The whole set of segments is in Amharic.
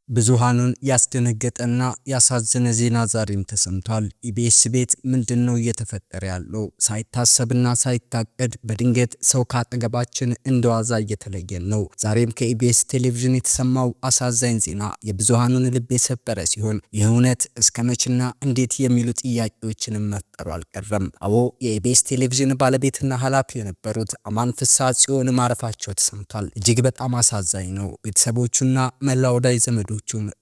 ብዙሃኑን ያስደነገጠና ያሳዘነ ዜና ዛሬም ተሰምቷል። ኢቢኤስ ቤት ምንድነው እየተፈጠረ ያለው? ሳይታሰብና ሳይታቀድ በድንገት ሰው ካጠገባችን እንደዋዛ እየተለየን ነው። ዛሬም ከኢቢኤስ ቴሌቪዥን የተሰማው አሳዛኝ ዜና የብዙሃኑን ልብ የሰበረ ሲሆን ይህ እውነት እስከ መቼና እንዴት የሚሉ ጥያቄዎችንም መፍጠሩ አልቀረም። አዎ የኢቢኤስ ቴሌቪዥን ባለቤትና ኃላፊ የነበሩት አማን ፍስሐ ጽዮን ማረፋቸው ተሰምቷል። እጅግ በጣም አሳዛኝ ነው። ቤተሰቦቹና መላው ወዳጅ ዘመዱ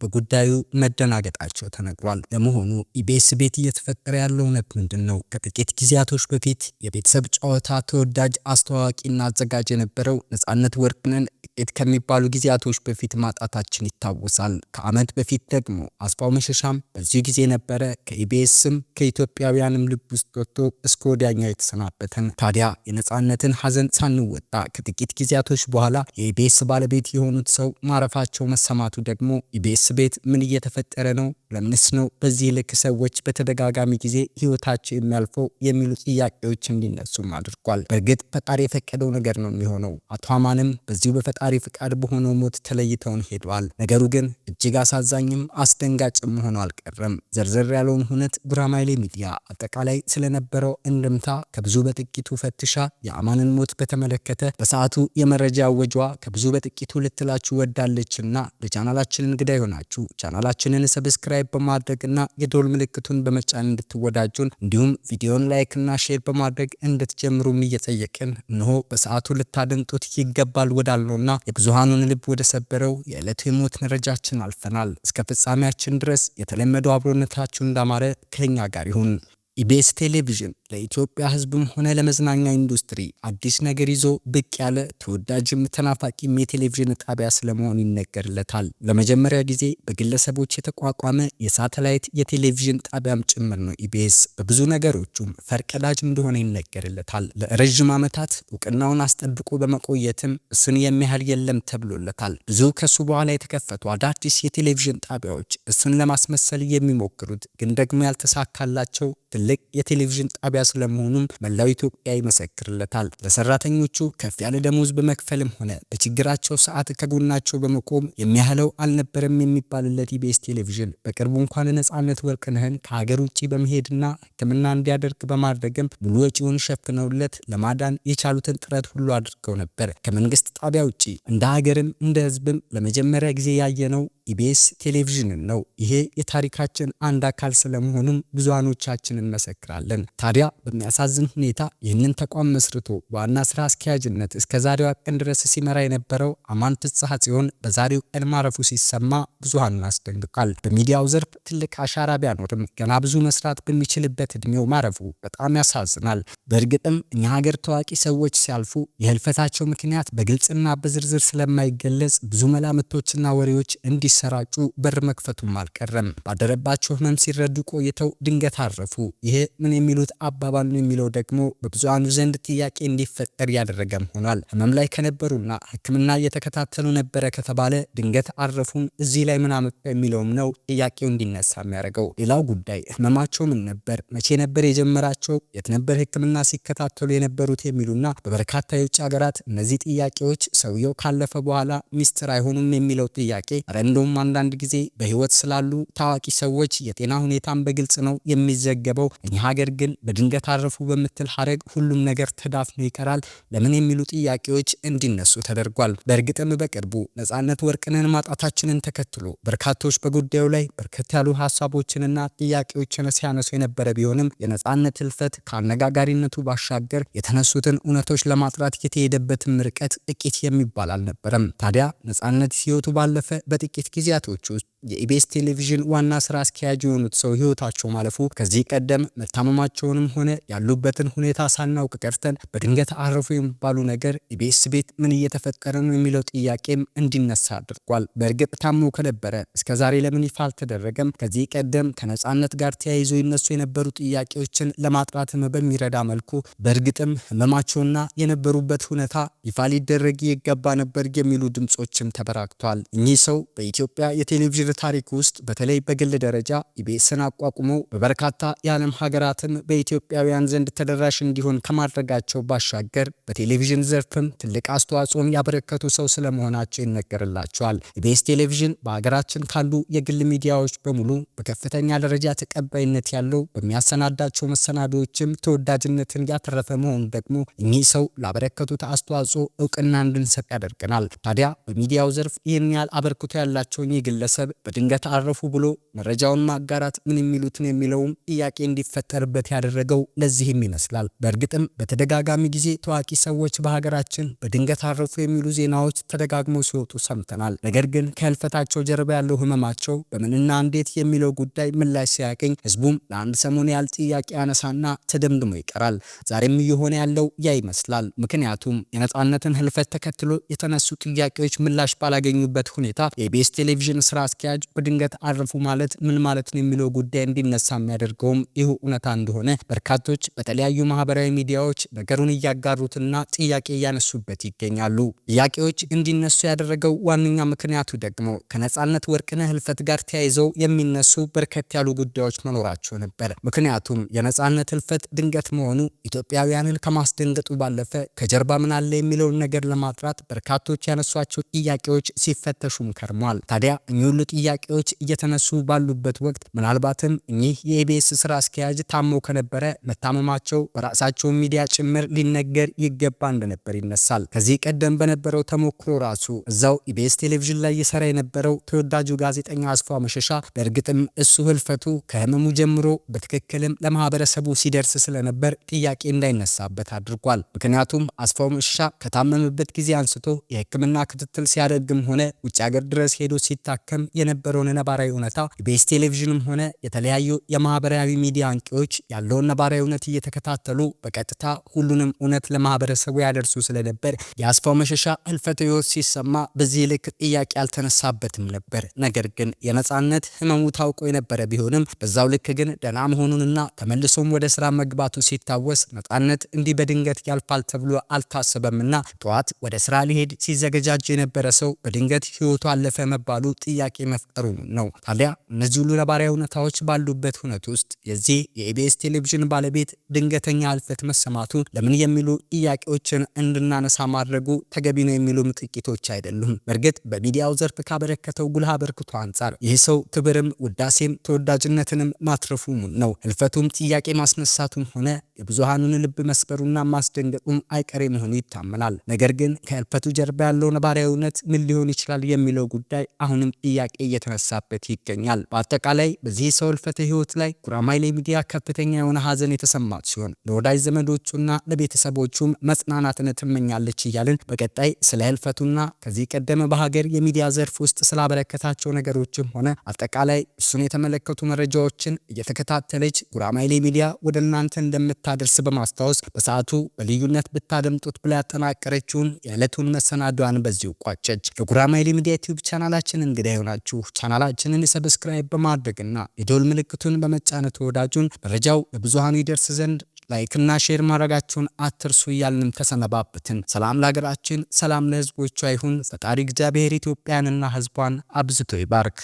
በጉዳዩ መደናገጣቸው ተነግሯል። ለመሆኑ ኢቢኤስ ቤት እየተፈጠረ ያለው እውነት ምንድነው? ከጥቂት ጊዜያቶች በፊት የቤተሰብ ጨዋታ ተወዳጅ አስተዋዋቂና አዘጋጅ የነበረው ነጻነት ወርቅነህን ጥቂት ከሚባሉ ጊዜያቶች በፊት ማጣታችን ይታወሳል። ከዓመት በፊት ደግሞ አስፋው መሸሻም በዚህ ጊዜ ነበረ ከኢቢኤስም ከኢትዮጵያውያንም ልብ ውስጥ ወጥቶ እስከ ወዲያኛው የተሰናበተን። ታዲያ የነጻነትን ሐዘን ሳንወጣ ከጥቂት ጊዜያቶች በኋላ የኢቢኤስ ባለቤት የሆኑት ሰው ማረፋቸው መሰማቱ ደግሞ ኢቢኤስ ቤት ምን እየተፈጠረ ነው? ለምንስ ነው በዚህ ልክ ሰዎች በተደጋጋሚ ጊዜ ህይወታቸው የሚያልፈው የሚሉ ጥያቄዎች እንዲነሱም አድርጓል። በእርግጥ ፈጣሪ የፈቀደው ነገር ነው የሚሆነው። አቶ አማንም በዚሁ በፈጣሪ ፍቃድ በሆነው ሞት ተለይተውን ሄደዋል። ነገሩ ግን እጅግ አሳዛኝም አስደንጋጭም ሆኖ አልቀረም። ዘርዘር ያለውን ሁነት ጉራማይሌ ሚዲያ አጠቃላይ ስለነበረው እንድምታ ከብዙ በጥቂቱ ፈትሻ የአማንን ሞት በተመለከተ በሰዓቱ የመረጃ ወጇ ከብዙ በጥቂቱ ልትላችሁ ወዳለችና ለቻናላችን እንግዳ ይሆናችሁ ቻናላችንን ሰብስክራይብ በማድረግና የደወል ምልክቱን በመጫን እንድትወዳጁን እንዲሁም ቪዲዮን ላይክ እና ሼር በማድረግ እንድትጀምሩም እየጠየቅን እነሆ በሰዓቱ ልታደምጡት ይገባል ወዳልነውና የብዙሃኑን ልብ ወደ ሰበረው የዕለቱ የሞት መረጃችን አልፈናል። እስከ ፍጻሜያችን ድረስ የተለመደው አብሮነታችሁ እንዳማረ ከኛ ጋር ይሁን። ኢቢኤስ ቴሌቪዥን ለኢትዮጵያ ሕዝብም ሆነ ለመዝናኛ ኢንዱስትሪ አዲስ ነገር ይዞ ብቅ ያለ ተወዳጅም ተናፋቂም የቴሌቪዥን ጣቢያ ስለመሆኑ ይነገርለታል። ለመጀመሪያ ጊዜ በግለሰቦች የተቋቋመ የሳተላይት የቴሌቪዥን ጣቢያም ጭምር ነው። ኢቢኤስ በብዙ ነገሮቹም ፈርቀዳጅ እንደሆነ ይነገርለታል። ለረጅም ዓመታት እውቅናውን አስጠብቆ በመቆየትም እሱን የሚያህል የለም ተብሎለታል። ብዙ ከሱ በኋላ የተከፈቱ አዳዲስ የቴሌቪዥን ጣቢያዎች እሱን ለማስመሰል የሚሞክሩት ግን ደግሞ ያልተሳካላቸው ትልቅ የቴሌቪዥን ጣቢያ ስለመሆኑም መላው ኢትዮጵያ ይመሰክርለታል። ለሰራተኞቹ ከፍ ያለ ደሞዝ በመክፈልም ሆነ በችግራቸው ሰዓት ከጎናቸው በመቆም የሚያህለው አልነበረም የሚባልለት ኢቢኤስ ቴሌቪዥን በቅርቡ እንኳን ነጻነት ወርቅነህን ከሀገር ውጪ በመሄድና ሕክምና እንዲያደርግ በማድረግም ሙሉ ወጪውን ሸፍነውለት ለማዳን የቻሉትን ጥረት ሁሉ አድርገው ነበር። ከመንግስት ጣቢያ ውጪ እንደ ሀገርም እንደ ሕዝብም ለመጀመሪያ ጊዜ ያየነው ኢቢኤስ ቴሌቪዥንን ነው። ይሄ የታሪካችን አንድ አካል ስለመሆኑም ብዙሃኖቻችን እንመሰክራለን። ታዲያ በሚያሳዝን ሁኔታ ይህንን ተቋም መስርቶ በዋና ስራ አስኪያጅነት እስከ ዛሬው ቀን ድረስ ሲመራ የነበረው አማን ፍስሐ ጽዮን በዛሬው ቀን ማረፉ ሲሰማ ብዙሃኑን አስደንግጧል። በሚዲያው ዘርፍ ትልቅ አሻራ ቢያኖርም ገና ብዙ መስራት በሚችልበት እድሜው ማረፉ በጣም ያሳዝናል። በእርግጥም እኛ ሀገር ታዋቂ ሰዎች ሲያልፉ የህልፈታቸው ምክንያት በግልጽና በዝርዝር ስለማይገለጽ ብዙ መላምቶችና ወሬዎች እንዲሰራጩ በር መክፈቱም አልቀረም። ባደረባቸው ህመም ሲረዱ ቆይተው ድንገት አረፉ። ይሄ ምን የሚሉት አባባል ነው የሚለው ደግሞ በብዙሃኑ ዘንድ ጥያቄ እንዲፈጠር ያደረገም ሆኗል። ህመም ላይ ከነበሩና ሕክምና እየተከታተሉ ነበረ ከተባለ ድንገት አረፉም እዚህ ላይ ምን አመጣ የሚለውም ነው ጥያቄው እንዲነሳ የሚያደርገው። ሌላው ጉዳይ ህመማቸው ምን ነበር፣ መቼ ነበር የጀመራቸው፣ የት ነበር ሕክምና ሲከታተሉ የነበሩት የሚሉና በበርካታ የውጭ ሀገራት እነዚህ ጥያቄዎች ሰውየው ካለፈ በኋላ ሚስጥር አይሆኑም የሚለው ጥያቄ እንደውም አንዳንድ ጊዜ በህይወት ስላሉ ታዋቂ ሰዎች የጤና ሁኔታን በግልጽ ነው የሚዘገበው። እኛ ሀገር ግን በድንገት አረፉ በምትል ሀረግ ሁሉም ነገር ተዳፍኖ ይቀራል። ለምን የሚሉ ጥያቄዎች እንዲነሱ ተደርጓል። በእርግጥም በቅርቡ ነጻነት ወርቅነህን ማጣታችንን ተከትሎ በርካቶች በጉዳዩ ላይ በርከት ያሉ ሀሳቦችንና ጥያቄዎችን ሲያነሱ የነበረ ቢሆንም የነጻነት ህልፈት ከአነጋጋሪነቱ ባሻገር የተነሱትን እውነቶች ለማጥራት የተሄደበትም ርቀት ጥቂት የሚባል አልነበረም። ታዲያ ነጻነት ህይወቱ ባለፈ በጥቂት ጊዜያቶች ውስጥ የኢቢኤስ ቴሌቪዥን ዋና ስራ አስኪያጅ የሆኑት ሰው ህይወታቸው ማለፉ ከዚህ ቀደም መታመማቸውንም ሆነ ያሉበትን ሁኔታ ሳናውቅ ቀርተን በድንገት አረፉ የሚባሉ ነገር ኢቢኤስ ቤት ምን እየተፈጠረ ነው የሚለው ጥያቄም እንዲነሳ አድርጓል። በእርግጥ ታሞ ከነበረ እስከዛሬ ለምን ይፋ አልተደረገም? ከዚህ ቀደም ከነጻነት ጋር ተያይዞ ይነሱ የነበሩ ጥያቄዎችን ለማጥራትም በሚረዳ መልኩ በእርግጥም ህመማቸውና የነበሩበት ሁኔታ ይፋ ሊደረግ ይገባ ነበር የሚሉ ድምጾችም ተበራክቷል። እኚህ ሰው በኢትዮጵያ የቴሌቪዥን ታሪክ ውስጥ በተለይ በግል ደረጃ ኢቢኤስን አቋቁሞ በበርካታ የዓለም ሀገራትም በኢትዮጵያውያን ዘንድ ተደራሽ እንዲሆን ከማድረጋቸው ባሻገር በቴሌቪዥን ዘርፍም ትልቅ አስተዋጽኦን ያበረከቱ ሰው ስለመሆናቸው ይነገርላቸዋል። ኢቢኤስ ቴሌቪዥን በሀገራችን ካሉ የግል ሚዲያዎች በሙሉ በከፍተኛ ደረጃ ተቀባይነት ያለው በሚያሰናዳቸው መሰናዶዎችም ተወዳጅነትን ያተረፈ መሆኑ ደግሞ እኚህ ሰው ላበረከቱት አስተዋጽኦ እውቅና እንድንሰጥ ያደርገናል። ታዲያ በሚዲያው ዘርፍ ይህን ያህል አበርክቶ ያላቸው ግለሰብ በድንገት አረፉ ብሎ መረጃውን ማጋራት ምን የሚሉትን የሚለውም ጥያቄ እንዲፈጠርበት ያደረገው ለዚህም ይመስላል። በእርግጥም በተደጋጋሚ ጊዜ ታዋቂ ሰዎች በሀገራችን በድንገት አረፉ የሚሉ ዜናዎች ተደጋግመው ሲወጡ ሰምተናል። ነገር ግን ከህልፈታቸው ጀርባ ያለው ህመማቸው በምንና እንዴት የሚለው ጉዳይ ምላሽ ሲያገኝ ህዝቡም ለአንድ ሰሞን ያህል ጥያቄ ያነሳና ተደምድሞ ይቀራል። ዛሬም እየሆነ ያለው ያ ይመስላል። ምክንያቱም የነጻነትን ህልፈት ተከትሎ የተነሱ ጥያቄዎች ምላሽ ባላገኙበት ሁኔታ የኢቢኤስ ቴሌቪዥን ስራ አስኪያጅ በድንገት አረፉ ማለት ምን ማለት ነው የሚለው ጉዳይ እንዲነሳ የሚያደርገውም ይህ እውነታ እንደሆነ በርካቶች በተለያዩ ማህበራዊ ሚዲያዎች ነገሩን እያጋሩትና ጥያቄ እያነሱበት ይገኛሉ። ጥያቄዎች እንዲነሱ ያደረገው ዋነኛ ምክንያቱ ደግሞ ከነጻነት ወርቅነህ ህልፈት ጋር ተያይዘው የሚነሱ በርከት ያሉ ጉዳዮች መኖራቸው ነበር። ምክንያቱም የነጻነት ህልፈት ድንገት መሆኑ ኢትዮጵያውያንን ከማስደንገጡ ባለፈ ከጀርባ ምን አለ የሚለውን ነገር ለማጥራት በርካቶች ያነሷቸው ጥያቄዎች ሲፈተሹም ከርሟል። ታዲያ እኚህ ሁሉ ጥያቄዎች እየተነሱ ባሉበት ወቅት ምናልባትም እኚህ የኢቢኤስ ስራ አስኪያጅ ታመው ከነበረ መታመማቸው በራሳቸው ሚዲያ ጭምር ሊነገር ይገባ እንደነበር ይነሳል። ከዚህ ቀደም በነበረው ተሞክሮ ራሱ እዛው ኢቢኤስ ቴሌቪዥን ላይ ይሰራ የነበረው ተወዳጁ ጋዜጠኛ አስፋው መሸሻ በእርግጥም እሱ ህልፈቱ ከህመሙ ጀምሮ በትክክልም ለማህበረሰቡ ሲደርስ ስለነበር ጥያቄ እንዳይነሳበት አድርጓል። ምክንያቱም አስፋው መሸሻ ከታመመበት ጊዜ አንስቶ የሕክምና ክትትል ሲያደርግም ሆነ ውጭ ሀገር ድረስ ሄዶ ሲታከም የነበረውን ነባራዊ እውነታ ኢቢኤስ ቴሌቪዥንም ሆነ የተለያዩ የማህበራዊ ሚዲያ አንቂዎች ያለውን ነባራዊ እውነት እየተከታተሉ በቀጥታ ሁሉንም እውነት ለማህበረሰቡ ያደርሱ ስለነበር የአስፋው መሸሻ ህልፈተ ህይወት ሲሰማ በዚህ ልክ ጥያቄ አልተነሳበትም ነበር። ነገር ግን የነጻነት ህመሙ ታውቆ የነበረ ቢሆንም በዛው ልክ ግን ደህና መሆኑንና ተመልሶም ወደ ስራ መግባቱ ሲታወስ ነጻነት እንዲህ በድንገት ያልፋል ተብሎ አልታሰበምና ጠዋት ወደ ስራ ሊሄድ ሲዘገጃጅ የነበረ ሰው በድንገት ህይወቱ አለፈ መባሉ ጥያቄ መፍጠሩ ነው። ታዲያ እነዚህ ሁሉ ነባራዊ እውነታዎች ባሉበት ሁኔታ ውስጥ የዚህ የኢቢኤስ ቴሌቪዥን ባለቤት ድንገተኛ ህልፈት መሰማቱ ለምን የሚሉ ጥያቄዎችን እንድናነሳ ማድረጉ ተገቢ ነው የሚሉም ጥቂቶች አይደሉም። በእርግጥ በሚዲያው ዘርፍ ካበረከተው ጉልህ አበርክቶ አንጻር ይህ ሰው ክብርም ውዳሴም ተወዳጅነትንም ማትረፉ ነው። ህልፈቱም ጥያቄ ማስነሳቱም ሆነ የብዙሃኑን ልብ መስበሩና ማስደንገጡም አይቀሬ መሆኑ ይታመናል። ነገር ግን ከህልፈቱ ጀርባ ያለው ነባራዊ እውነት ምን ሊሆን ይችላል የሚለው ጉዳይ አሁንም ጥያቄ እየተነሳበት ይገኛል። በአጠቃላይ በዚህ ሰው ህልፈተ ህይወት ላይ ጉራማይሌ ሚዲያ ከፍተኛ የሆነ ሀዘን የተሰማት ሲሆን ለወዳጅ ዘመዶቹና ለቤተሰቦቹም መጽናናትን ትመኛለች እያልን በቀጣይ ስለ ህልፈቱና ከዚህ ቀደም በሀገር የሚዲያ ዘርፍ ውስጥ ስላበረከታቸው ነገሮችም ሆነ አጠቃላይ እሱን የተመለከቱ መረጃዎችን እየተከታተለች ጉራማይሌ ሚዲያ ወደ እናንተ እንደምታደርስ በማስታወስ በሰዓቱ በልዩነት ብታደምጡት ብላ ያጠናቀረችውን የዕለቱን መሰናዷን በዚሁ ቋጨች። የጉራማይሌ ሚዲያ ዩቲዩብ ቻናላችን እንግዳ ይሆናችሁ ቻናላችንን ሰብስክራይብ በማድረግና የደወል ምልክቱን በመጫን ተወዳጁን መረጃው ለብዙሃኑ ይደርስ ዘንድ ላይክና ሼር ማድረጋችሁን አትርሱ እያልንም ተሰነባበትን። ሰላም ለሀገራችን፣ ሰላም ለህዝቦቿ ይሁን። ፈጣሪ እግዚአብሔር ኢትዮጵያንና ህዝቧን አብዝቶ ይባርክ።